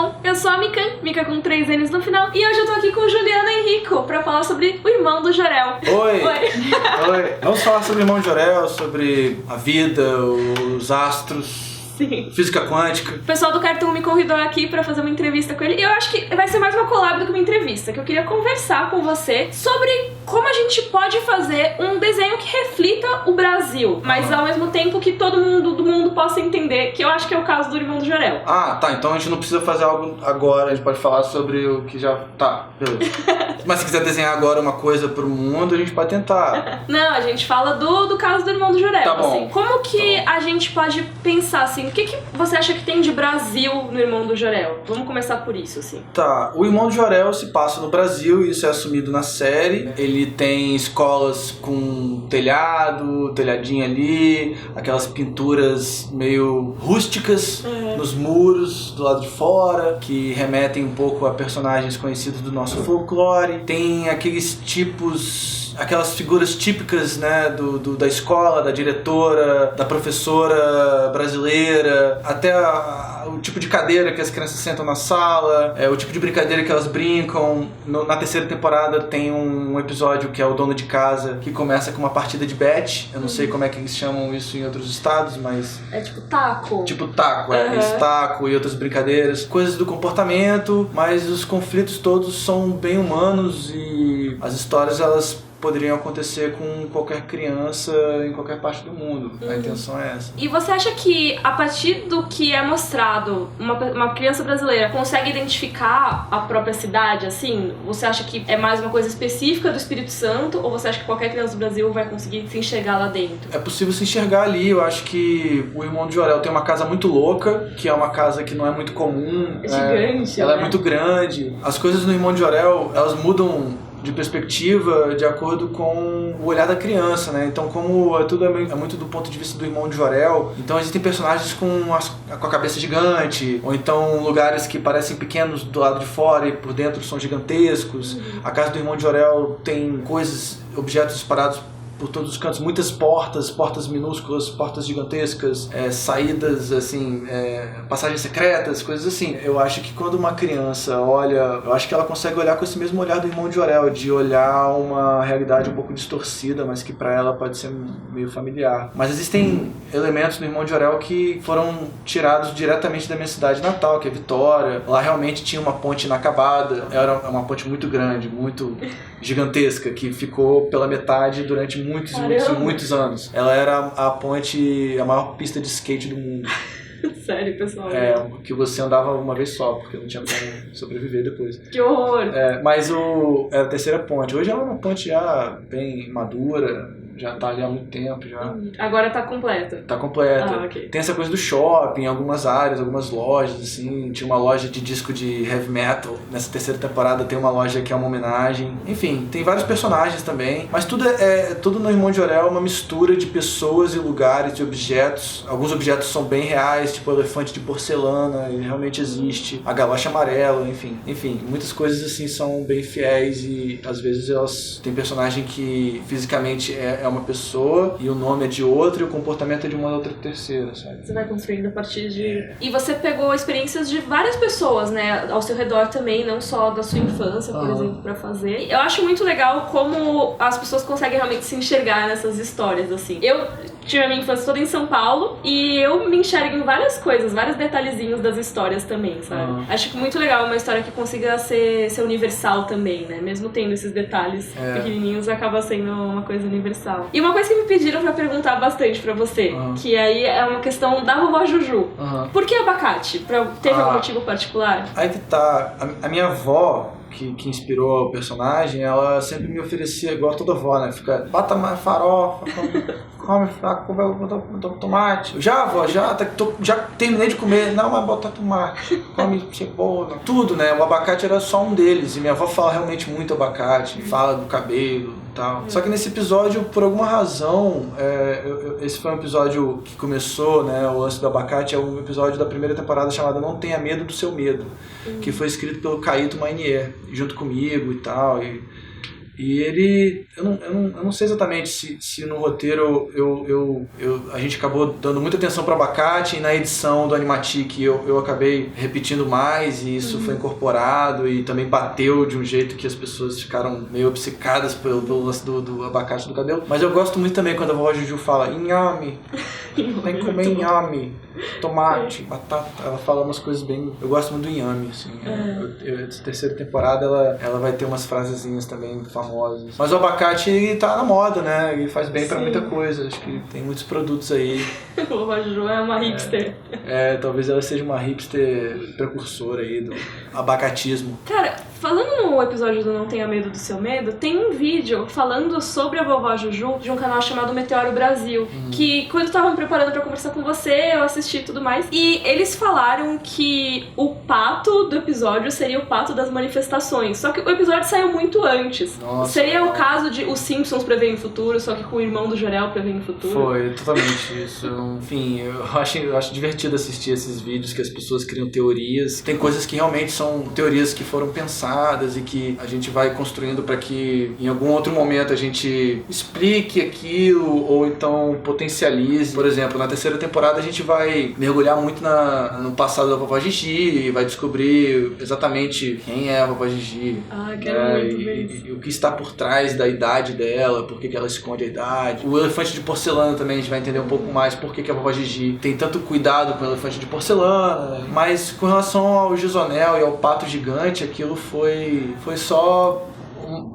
bom? Eu sou a Mica com 3 N's no final, e hoje eu tô aqui com o Juliano Henrico pra falar sobre o irmão do Jorel. Oi! Oi! Vamos falar sobre o irmão do Jorel, sobre a vida, os astros. Sim. Física quântica. O pessoal do Cartoon me convidou aqui pra fazer uma entrevista com ele. E eu acho que vai ser mais uma collab do que uma entrevista, que eu queria conversar com você sobre como a gente pode fazer um desenho que reflita o Brasil, mas ao mesmo tempo que todo mundo do mundo possa entender, que eu acho que é o caso do irmão do Jorel. Ah, tá. Então a gente não precisa fazer algo agora, a gente pode falar sobre o que já... Tá, beleza. Mas se quiser desenhar agora uma coisa pro mundo, a gente pode tentar. Não, a gente fala do caso do irmão do Jorel. Tá bom. Assim. Como que a gente pode pensar assim, o que você acha que tem de Brasil no irmão do Jorel? Vamos começar por isso, assim. Tá, o irmão do Jorel se passa no Brasil, e isso é assumido na série. Ele tem escolas com telhado, telhadinho ali, aquelas pinturas meio rústicas nos muros do lado de fora, que remetem um pouco a personagens conhecidos do nosso folclore. Tem aqueles tipos, aquelas figuras típicas, né, da escola, da diretora, da professora brasileira, até o tipo de cadeira que as crianças sentam na sala, o tipo de brincadeira que elas brincam. Na terceira temporada tem um episódio que é o dono de casa, que começa com uma partida de bet. Eu não sei como é que eles chamam isso em outros estados, mas... É tipo taco. Tipo taco, esse taco e outras brincadeiras. Coisas do comportamento, mas os conflitos todos são bem humanos, e as histórias, elas poderiam acontecer com qualquer criança em qualquer parte do mundo. A intenção é essa. E você acha que, a partir do que é mostrado, uma criança brasileira consegue identificar a própria cidade, assim? Você acha que é mais uma coisa específica do Espírito Santo, ou você acha que qualquer criança do Brasil vai conseguir se enxergar lá dentro? É possível se enxergar ali. Eu acho que o irmão de Jorel tem uma casa muito louca, que é uma casa que não é muito comum. É gigante, Ela né? é muito grande. As coisas no irmão de Jorel, elas mudam de perspectiva de acordo com o olhar da criança, né? Então, como tudo é muito do ponto de vista do irmão de Jorel, então existem personagens com a cabeça gigante, ou então lugares que parecem pequenos do lado de fora e por dentro são gigantescos. A casa do irmão de Jorel tem coisas, objetos espalhados por todos os cantos, muitas portas minúsculas, portas gigantescas, saídas, assim, passagens secretas, coisas assim. Eu acho que quando uma criança olha, eu acho que ela consegue olhar com esse mesmo olhar do irmão de Jorel, de olhar uma realidade um pouco distorcida, mas que pra ela pode ser meio familiar. Mas existem elementos no irmão de Jorel que foram tirados diretamente da minha cidade natal, que é Vitória. Lá realmente tinha uma ponte inacabada, era uma ponte muito grande, muito gigantesca, que ficou pela metade durante muitos anos. Ela era a maior pista de skate do mundo. Sério, pessoal? Que você andava uma vez só, porque não tinha como sobreviver depois. Que horror! Mas era a terceira ponte. Hoje ela é uma ponte já bem madura, já tá ali há muito tempo. Agora tá completa? Tá completa. Ah, okay. Tem essa coisa do shopping, algumas áreas, algumas lojas, assim. Tinha uma loja de disco de heavy metal. Nessa terceira temporada tem uma loja que é uma homenagem. Enfim, tem vários personagens também. Mas tudo no Irmão de Jorel é uma mistura de pessoas e lugares, de objetos. Alguns objetos são bem reais, tipo o elefante de porcelana, ele realmente existe. A galocha amarela, enfim. Muitas coisas assim são bem fiéis, e às vezes elas têm personagem que fisicamente é uma pessoa e o nome é de outra e o comportamento é de uma outra terceira, sabe? Você vai construindo a partir de... E você pegou experiências de várias pessoas, né, ao seu redor também, não só da sua infância, por exemplo, pra fazer. Eu acho muito legal como as pessoas conseguem realmente se enxergar nessas histórias, assim. Eu tive a minha infância toda em São Paulo e eu me enxergo em várias coisas, vários detalhezinhos das histórias também, sabe? Acho muito legal uma história que consiga ser universal também, né? Mesmo tendo esses detalhes pequenininhos, acaba sendo uma coisa universal. E uma coisa que me pediram pra perguntar bastante pra você, que aí é uma questão da vovó Juju. Por que abacate? Teve algum motivo particular? Aí que tá. A minha avó, que inspirou o personagem, ela sempre me oferecia, igual toda avó, né? Fica, bota mais farofa, come fraco, bota tomate. Já, avó, já terminei de comer. Não, mas bota tomate, come cebola. Tudo, né? O abacate era só um deles. E minha avó fala realmente muito abacate, fala do cabelo e tal. Só que nesse episódio, por alguma razão, esse foi um episódio que começou, né? O lance do abacate é um episódio da primeira temporada chamado Não Tenha Medo do Seu Medo, que foi escrito pelo Caíto Mainier, junto comigo e tal. E ele, eu não sei exatamente se no roteiro a gente acabou dando muita atenção para abacate, e na edição do Animatic eu acabei repetindo mais, e isso foi incorporado e também bateu de um jeito que as pessoas ficaram meio obcecadas pelo lance do abacate do cabelo. Mas eu gosto muito também quando a vovó Juju fala inhame, tem que comer inhame, tomate, batata. Ela fala umas coisas bem... Eu gosto muito do inhame, assim. Essa terceira temporada ela vai ter umas frasezinhas também famosas. Mas o abacate ele tá na moda, né? Ele faz bem pra muita coisa. Acho que tem muitos produtos aí. A vovó Juju é uma hipster. Talvez ela seja uma hipster precursora aí do abacatismo. Cara, falando no episódio do Não Tenha Medo do Seu Medo, tem um vídeo falando sobre a vovó Juju de um canal chamado Meteoro Brasil, que quando eu tava me preparando pra conversar com você, eu assisti e tudo mais, e eles falaram que o pato do episódio seria o pato das manifestações, só que o episódio saiu muito antes. Nossa, seria o caso de os Simpsons preverem o futuro, só que com o irmão do Jorel preverem o futuro? Foi, totalmente isso. Enfim, eu acho divertido assistir esses vídeos que as pessoas criam teorias. Tem coisas que realmente são teorias que foram pensadas e que a gente vai construindo para que em algum outro momento a gente explique aquilo ou então potencialize. Por exemplo, na terceira temporada a gente vai mergulhar muito no passado da vovó Gigi e vai descobrir exatamente quem é a vovó Gigi. Quero muito ver isso. E o que está por trás da idade dela, por que ela esconde a idade. O elefante de porcelana também a gente vai entender um pouco mais por que a vovó Gigi tem tanto cuidado com o elefante de porcelana. Mas com relação ao Gisonel e ao pato gigante, aquilo foi só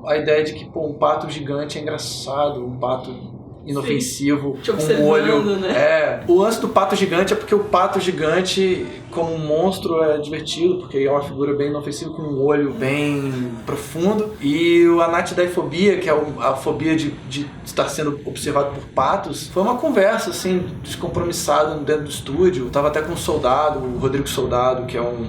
a ideia de que um pato gigante é engraçado, um pato inofensivo, com um olho. Né? O lance do pato gigante é porque o pato gigante, como um monstro, é divertido, porque é uma figura bem inofensiva, com um olho bem profundo. E o anatidaifobia, que é a fobia de estar sendo observado por patos, foi uma conversa, assim, descompromissada dentro do estúdio. Eu tava até com um soldado, o Rodrigo Soldado, que é um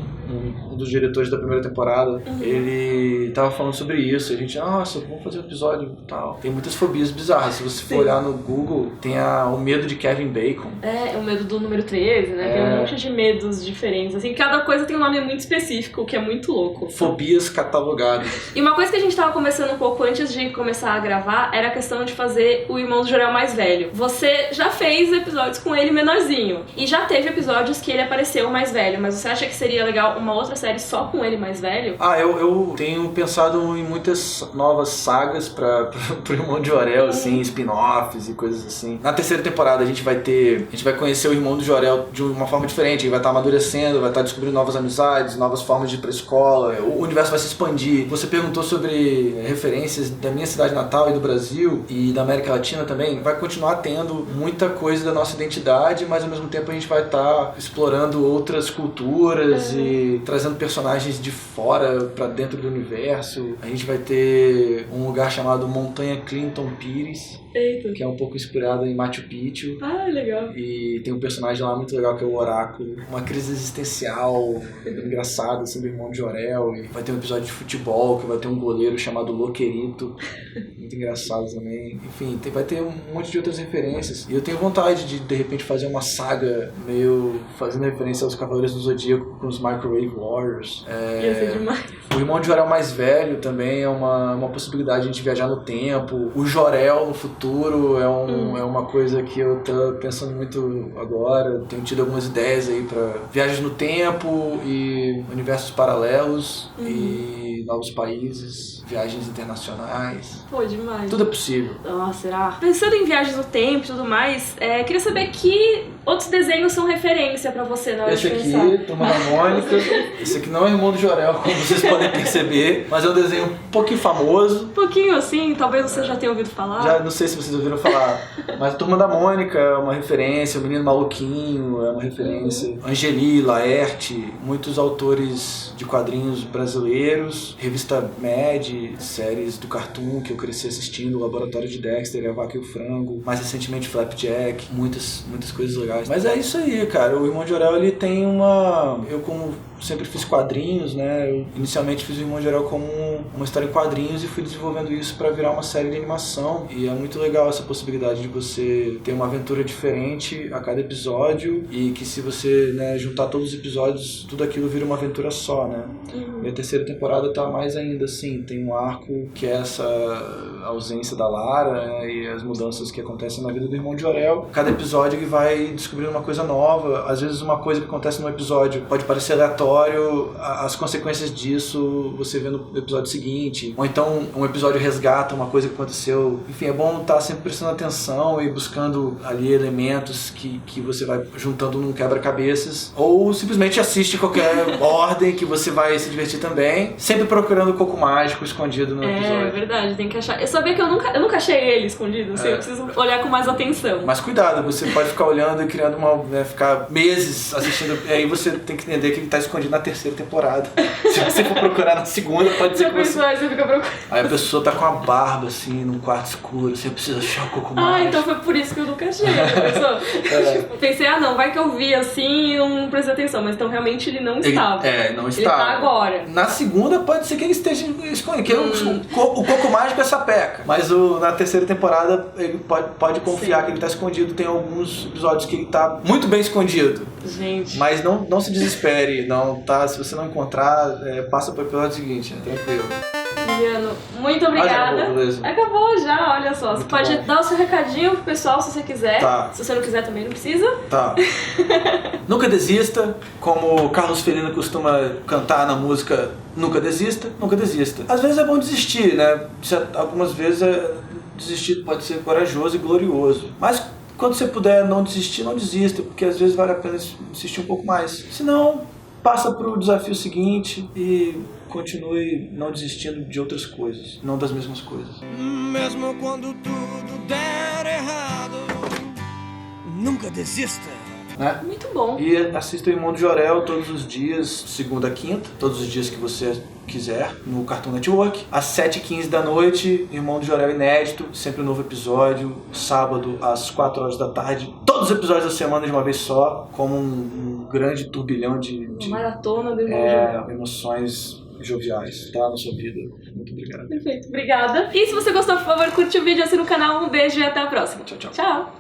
dos diretores da primeira temporada, ele tava falando sobre isso. A gente, nossa, vamos fazer um episódio e tal. Tem muitas fobias bizarras. Se você for olhar no Google, tem o medo de Kevin Bacon. O medo do número 13, né? Tem um monte de medos diferentes. Assim, cada coisa tem um nome muito específico, o que é muito louco. Fobias catalogadas. E uma coisa que a gente tava conversando um pouco antes de começar a gravar era a questão de fazer o irmão do Jorel mais velho. Você já fez episódios com ele menorzinho. E já teve episódios que ele apareceu mais velho. Mas você acha que seria legal uma outra série só com ele mais velho? Eu tenho pensado em muitas novas sagas pro irmão de Jorel, assim, spin-offs e coisas assim. Na terceira temporada a gente vai conhecer o irmão do Jorel de uma forma diferente. Ele vai estar amadurecendo, vai estar descobrindo novas amizades, novas formas de ir pra escola. O universo vai se expandir. Você perguntou sobre referências da minha cidade natal e do Brasil e da América Latina também. Vai continuar tendo muita coisa da nossa identidade, mas ao mesmo tempo a gente vai estar explorando outras culturas e trazendo personagens de fora pra dentro do universo. A gente vai ter um lugar chamado Montanha Clinton Pires, que é um pouco inspirado em Machu Picchu. Legal. E tem um personagem lá muito legal que é o Oráculo. Uma crise existencial engraçada sobre o irmão de Jorel. E vai ter um episódio de futebol que vai ter um goleiro chamado Loquerito. Muito engraçado também. Enfim, vai ter um monte de outras referências. E eu tenho vontade de repente, fazer uma saga meio fazendo referência aos Cavaleiros do Zodíaco com os Microwave Warriors. Ia ser demais. O irmão de Jorel mais velho também é uma possibilidade de a gente viajar no tempo. O Jorel no futuro é uma coisa que eu tô pensando muito agora. Tenho tido algumas ideias aí pra viagens no tempo e universos paralelos e novos países, viagens internacionais. Pô, demais. Tudo é possível. Será? Pensando em viagens no tempo e tudo mais, queria saber que outros desenhos são referência pra você na hora de pensar. Esse aqui, Turma da Mônica. Esse aqui não é o irmão do Jorel, como vocês podem perceber, mas é um desenho um pouquinho famoso. Um pouquinho assim, talvez você já tenha ouvido falar. Já, não sei se vocês ouviram falar, mas a Turma da Mônica é uma referência, o Menino Maluquinho é uma referência, Angeli, Laerte, muitos autores de quadrinhos brasileiros, revista Mad, séries do Cartoon que eu cresci assistindo, o Laboratório de Dexter, A Vaca e o Frango, mais recentemente Flapjack, muitas coisas legais. Mas é isso aí, cara, o irmão de Jorel, ele tem eu como sempre fiz quadrinhos, né? Eu inicialmente fiz o Irmão de Jorel como uma história em quadrinhos e fui desenvolvendo isso para virar uma série de animação. E é muito legal essa possibilidade de você ter uma aventura diferente a cada episódio e que se você, né, juntar todos os episódios, tudo aquilo vira uma aventura só, né? E a terceira temporada tá mais ainda assim, tem um arco que é essa ausência da Lara, né, e as mudanças que acontecem na vida do Irmão de Jorel. Cada episódio ele vai descobrindo uma coisa nova. Às vezes uma coisa que acontece num episódio pode parecer aleatório, as consequências disso você vê no episódio seguinte. Ou então um episódio resgata uma coisa que aconteceu. Enfim, é bom estar sempre prestando atenção e buscando ali elementos que você vai juntando num quebra-cabeças. Ou simplesmente assiste qualquer ordem que você vai se divertir também. Sempre procurando o coco mágico escondido no episódio. É verdade, tem que achar. Eu sabia que eu nunca achei ele escondido, assim, eu preciso olhar com mais atenção. Mas cuidado, você pode ficar olhando e criando ficar meses assistindo, e aí você tem que entender que ele tá escondido na terceira temporada. Se você for procurar na segunda, pode ser que você... Aí você fica procurando. Aí a pessoa tá com a barba, assim, num quarto escuro, você precisa achar o coco mágico. Então foi por isso que eu nunca achei, Pensei, não, vai que eu vi assim e não prestei atenção, mas então realmente ele não estava. Não estava. Ele tá agora. Na segunda pode ser que ele esteja escondido, que o coco mágico é sapeca, mas na terceira temporada ele pode confiar que ele tá escondido. Tem alguns episódios que ele tá muito bem escondido. Gente. Mas não se desespere, não, tá? Se você não encontrar, passa pro episódio seguinte, né? Tranquilo. Juliano, muito obrigada. Acabou já, olha só. Muito você pode dar o seu recadinho pro pessoal se você quiser. Tá. Se você não quiser também não precisa. Tá. Nunca desista, como o Carlos Ferino costuma cantar na música Nunca Desista, nunca desista. Às vezes é bom desistir, né? Algumas vezes desistir pode ser corajoso e glorioso. Mas quando você puder não desistir, não desista, porque às vezes vale a pena insistir um pouco mais. Se não, passa pro desafio seguinte e continue não desistindo de outras coisas, não das mesmas coisas. Mesmo quando tudo der errado, nunca desista. Né? Muito bom. E assista o Irmão de Jorel todos os dias, segunda a quinta, todos os dias que você quiser, no Cartoon Network. Às 7h15 da noite, Irmão de Jorel inédito, sempre um novo episódio. Sábado, às 4 horas da tarde. Todos os episódios da semana de uma vez só, como um grande turbilhão de maratona do Irmão de Jorel. Emoções joviais, tá? Na sua vida. Muito obrigado. Perfeito, obrigada. E se você gostou, por favor, curte o vídeo, assina o canal. Um beijo e até a próxima. Tchau, tchau. Tchau.